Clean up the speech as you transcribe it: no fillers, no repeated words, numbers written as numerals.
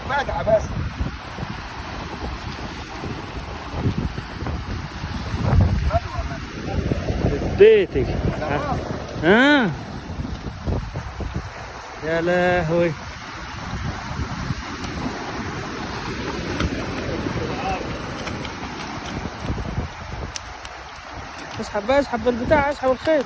فاتحه بس. بيتك. ها يا لهوي. اسحب اسحب البتاع، اسحب الخيط.